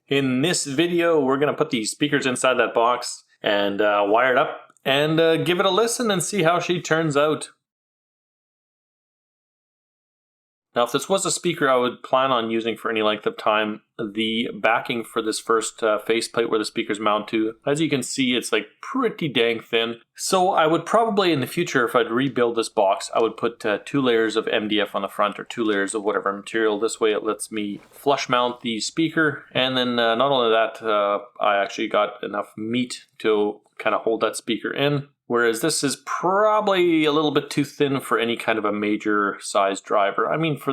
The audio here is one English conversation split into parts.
In this video, we're going to put these speakers inside that box and wire it up and give it a listen and see how she turns out. Now, if this was a speaker I would plan on using for any length of time, the backing for this first faceplate where the speakers mount to, as you can see, it's like pretty dang thin. So I would probably in the future, if I'd rebuild this box, I would put 2 layers of MDF on the front or 2 layers of whatever material. This way it lets me flush mount the speaker. And then not only that, I actually got enough meat to kind of hold that speaker in. Whereas this is probably a little bit too thin for any kind of a major size driver. I mean, for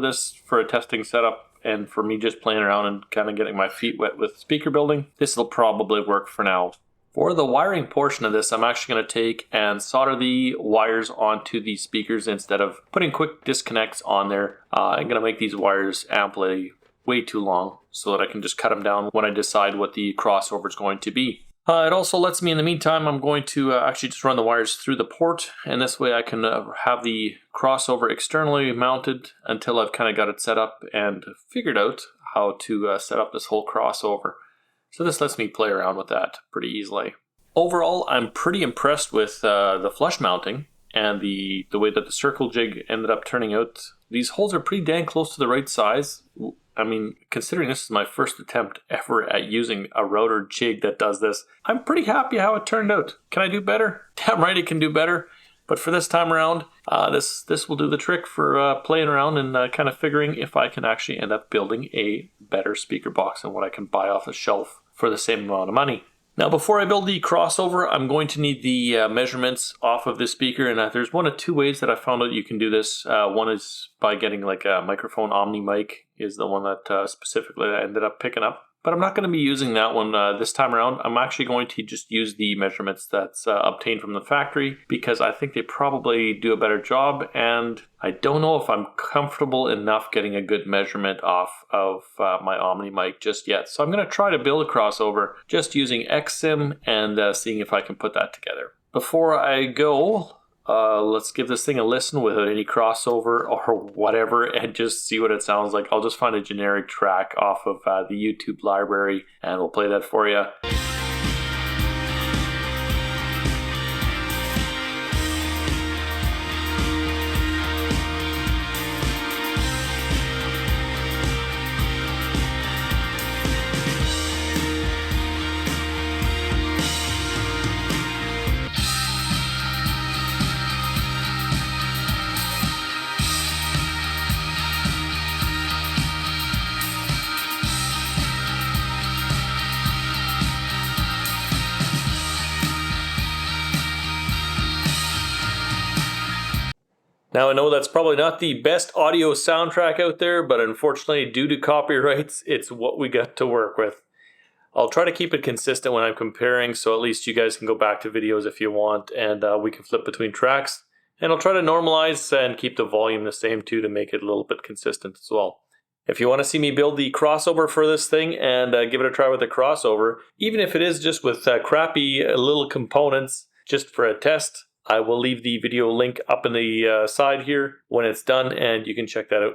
a testing setup and for me just playing around and kind of getting my feet wet with speaker building, this will probably work for now. For the wiring portion of this, I'm actually going to take and solder the wires onto these speakers instead of putting quick disconnects on there. I'm going to make these wires amply way too long so that I can just cut them down when I decide what the crossover is going to be. It also lets me, in the meantime, I'm going to actually just run the wires through the port, and this way I can have the crossover externally mounted until I've kind of got it set up and figured out how to set up this whole crossover. So this lets me play around with that pretty easily. Overall, I'm pretty impressed with the flush mounting and the way that the circle jig ended up turning out. These holes are pretty dang close to the right size. I mean, considering this is my first attempt ever at using a router jig that does this, I'm pretty happy how it turned out. Can I do better? Damn right it can do better. But for this time around, this will do the trick for playing around and kind of figuring if I can actually end up building a better speaker box than what I can buy off the shelf for the same amount of money. Now, before I build the crossover, I'm going to need the measurements off of this speaker, and there's one of 2 ways that I found out you can do this. One is by getting like a microphone Omni mic is the one that specifically I ended up picking up. But I'm not going to be using that one this time around. I'm actually going to just use the measurements that's obtained from the factory because I think they probably do a better job, and I don't know if I'm comfortable enough getting a good measurement off of my Omni mic just yet. So I'm going to try to build a crossover just using XSIM and seeing if I can put that together. Before I go, let's give this thing a listen without any crossover or whatever and just see what it sounds like. I'll just find a generic track off of the YouTube library and we'll play that for you. Now, I know that's probably not the best audio soundtrack out there, but unfortunately, due to copyrights, it's what we got to work with. I'll try to keep it consistent when I'm comparing, so at least you guys can go back to videos if you want, and we can flip between tracks. And I'll try to normalize and keep the volume the same too to make it a little bit consistent as well. If you want to see me build the crossover for this thing and give it a try with the crossover, even if it is just with crappy little components, just for a test, I will leave the video link up in the side here when it's done and you can check that out.